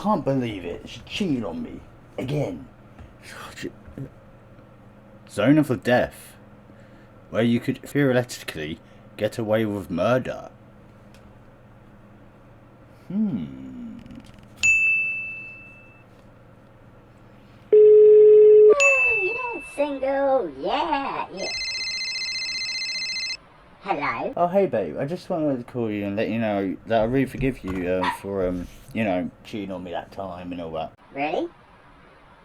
can't believe it. She cheated on me. Again. Zone of death. Where you could theoretically get away with murder. Single, yeah. Hello. Oh, hey, babe. I just wanted to call you and let you know that I really forgive you for, cheating on me that time and all that. Really?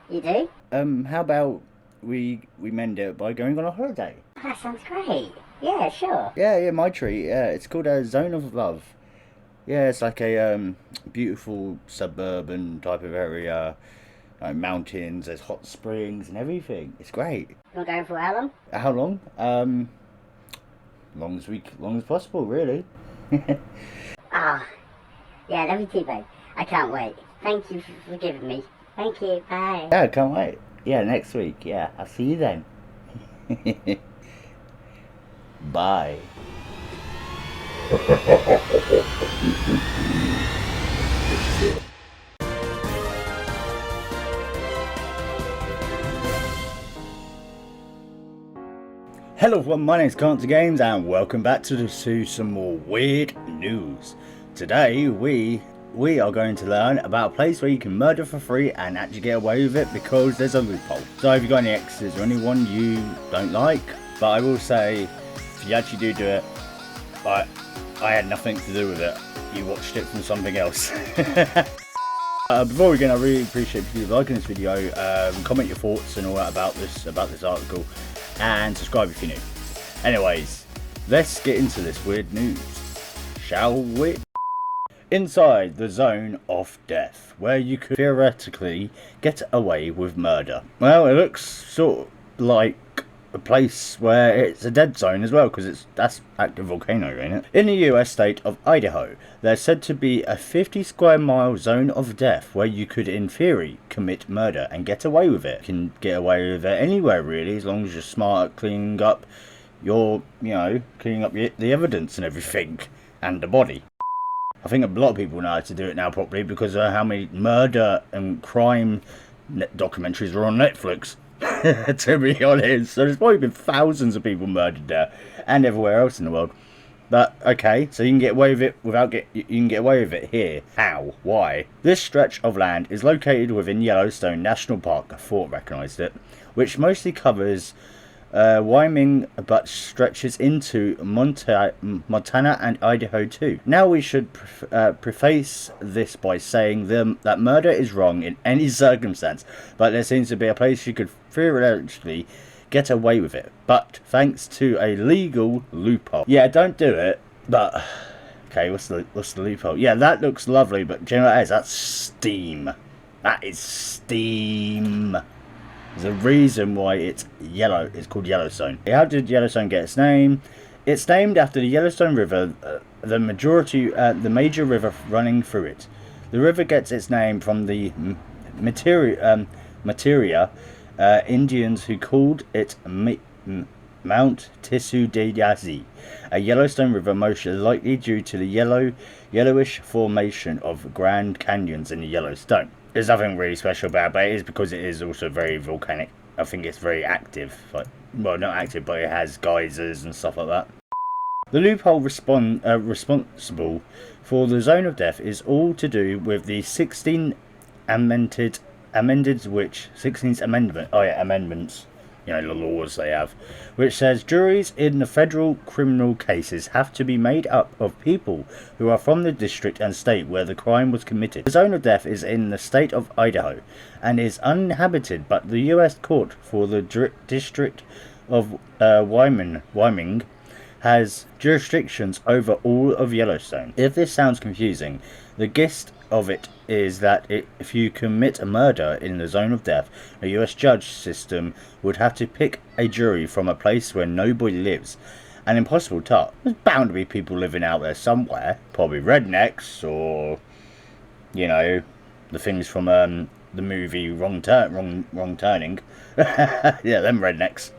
You do? How about we mend it by going on a holiday? That sounds great. Yeah, sure. Yeah, my treat. Yeah, it's called a Zone of Love. Yeah, it's like a beautiful suburban type of area. Mountains, there's hot springs and everything. It's great. You want to go for how long? How long? Long as possible, really. Yeah, love you too, babe. I can't wait. Thank you for forgiving me. Thank you, bye. Yeah, I can't wait. Yeah, next week. Yeah, I'll see you then. Bye. Hello everyone, my name is Cantdogames and welcome back to some more weird news. Today we are going to learn about a place where you can murder for free and actually get away with it because there's a loophole. So if you've got any exes or anyone you don't like, but I will say, if you actually do it, I had nothing to do with it. You watched it from something else. Before we go, I really appreciate you liking this video, comment your thoughts and all that about this article, and subscribe if you're new. Anyways, let's get into this weird news, shall we? Inside the zone of death, where you could theoretically get away with murder. Well, it looks sort of like a place where it's a dead zone as well, because that's active volcano, ain't it? In the US state of Idaho, there's said to be a 50 square mile zone of death where you could, in theory, commit murder and get away with it. You can get away with it anywhere, really, as long as you're smart at cleaning up the evidence and everything, and the body. I think a lot of people know how to do it now properly because of how many murder and crime documentaries are on Netflix. To be honest, so there's probably been thousands of people murdered there and everywhere else in the world. But okay, so you can get away with it you can get away with it here. How? Why? This stretch of land is located within Yellowstone National Park. I thought I recognised it, which mostly covers Wyoming, but stretches into Montana and Idaho too. Now we should preface this by saying that murder is wrong in any circumstance, but there seems to be a place you could theoretically get away with it, but thanks to a legal loophole. Yeah, don't do it, but okay, what's the loophole? Yeah, that looks lovely, but do you know what that is? That's steam. That is steam. There's a reason why it's called Yellowstone. How did Yellowstone get its name? It's named after the Yellowstone River, the major river running through it. The river gets its name from the materia Indians who called it Mount Tissudayasi, a Yellowstone river most likely due to the yellowish formation of Grand Canyons in the Yellowstone. There's nothing really special about it, but it is because it is also very volcanic. I think it's very active. Well, not active, but it has geysers and stuff like that. The loophole responsible for the zone of death is all to do with the 16th amendments, you know, the laws they have, which says juries in the federal criminal cases have to be made up of people who are from the district and state where the crime was committed. The zone of death is in the state of Idaho and is uninhabited, but the U.S. Court for the District of Wyoming has jurisdictions over all of Yellowstone. If this sounds confusing, the gist of it is that if you commit a murder in the zone of death, a US judge system would have to pick a jury from a place where nobody lives. An impossible task. There's bound to be people living out there somewhere. Probably rednecks or, you know, the things from the movie Wrong Turning. Yeah, them rednecks.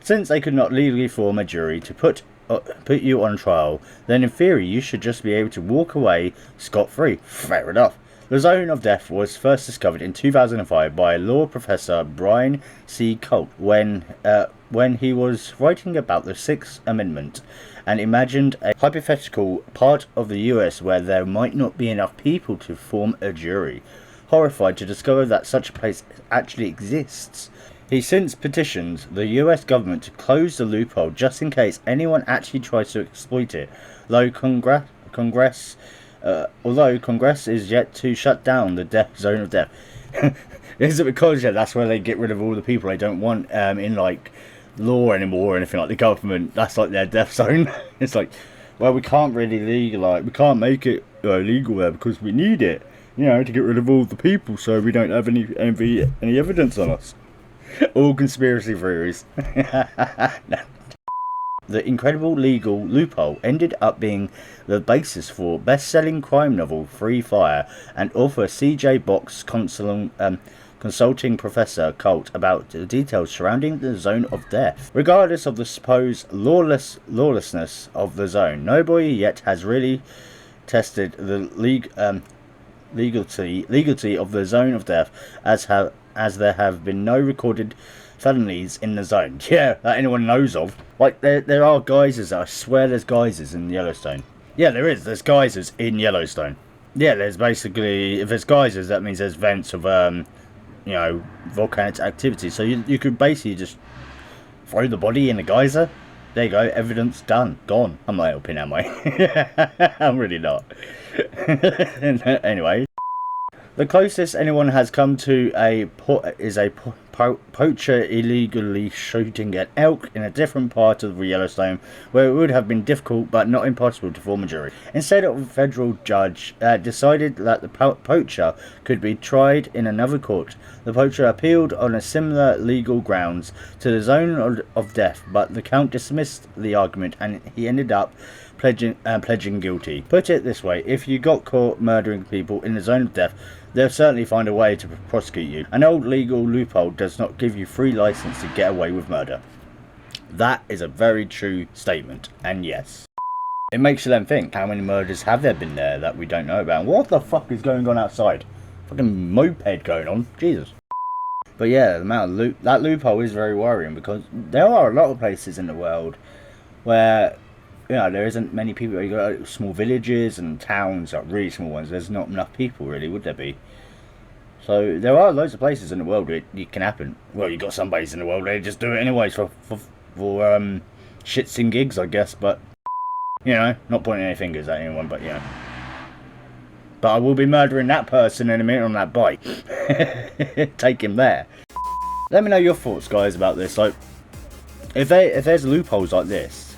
Since they could not legally form a jury to put on trial, then in theory you should just be able to walk away scot-free. Fair enough. The zone of death was first discovered in 2005 by law professor Brian C. Colt when he was writing about the Sixth Amendment and imagined a hypothetical part of the US where there might not be enough people to form a jury. Horrified to discover that such a place actually exists, he since petitioned the US government to close the loophole just in case anyone actually tries to exploit it, though Congress is yet to shut down the zone of death. Is it because that's where they get rid of all the people they don't want in like law anymore or anything like the government? That's like their death zone. It's like, well, we can't really we can't make it legal there because we need it, to get rid of all the people so we don't have any evidence on us. All conspiracy theories. The incredible legal loophole ended up being the basis for best-selling crime novel Free Fire and author C.J. Box consulting Professor Colt about the details surrounding the zone of death. Regardless of the supposed lawlessness of the zone, nobody yet has really tested the legality of the zone of death, as there have been no recorded felonies in the zone. Yeah, that anyone knows of. Like, there are geysers. I swear there's geysers in Yellowstone. Yeah, there is. There's geysers in Yellowstone. Yeah, there's basically, if there's geysers, that means there's vents of, volcanic activity. So you could basically just throw the body in a geyser. There you go. Evidence done. Gone. I'm not helping, am I? I'm really not. Anyway. The closest anyone has come to a poacher illegally shooting an elk in a different part of the Yellowstone, where it would have been difficult but not impossible to form a jury. Instead, a federal judge decided that the poacher could be tried in another court. The poacher appealed on a similar legal grounds to the zone of death, but the count dismissed the argument and he ended up pledging guilty. Put it this way, if you got caught murdering people in the zone of death, they'll certainly find a way to prosecute you. An old legal loophole does not give you free license to get away with murder. That is a very true statement, and yes. It makes you then think, how many murders have there been there that we don't know about? What the fuck is going on outside? Fucking moped going on, Jesus. But yeah, the amount of that loophole is very worrying, because there are a lot of places in the world where there isn't many people. You got like, small villages and towns, like really small ones. There's not enough people, really, would there be? So there are loads of places in the world where it can happen. Well, you got some places in the world where they just do it anyways for shits and gigs, I guess. But not pointing any fingers at anyone, but But I will be murdering that person in a minute on that bike. Take him there. Let me know your thoughts, guys, about this. Like, if there's loopholes like this,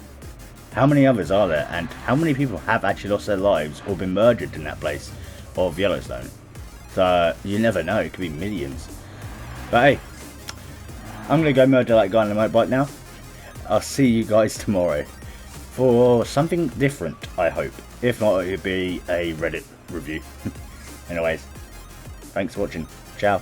how many others are there, and how many people have actually lost their lives or been murdered in that place of Yellowstone? So you never know, it could be millions. But hey, I'm gonna go murder that guy on the motorbike now. I'll see you guys tomorrow for something different, I hope. If not, it'll be a Reddit review. Anyways, thanks for watching. Ciao.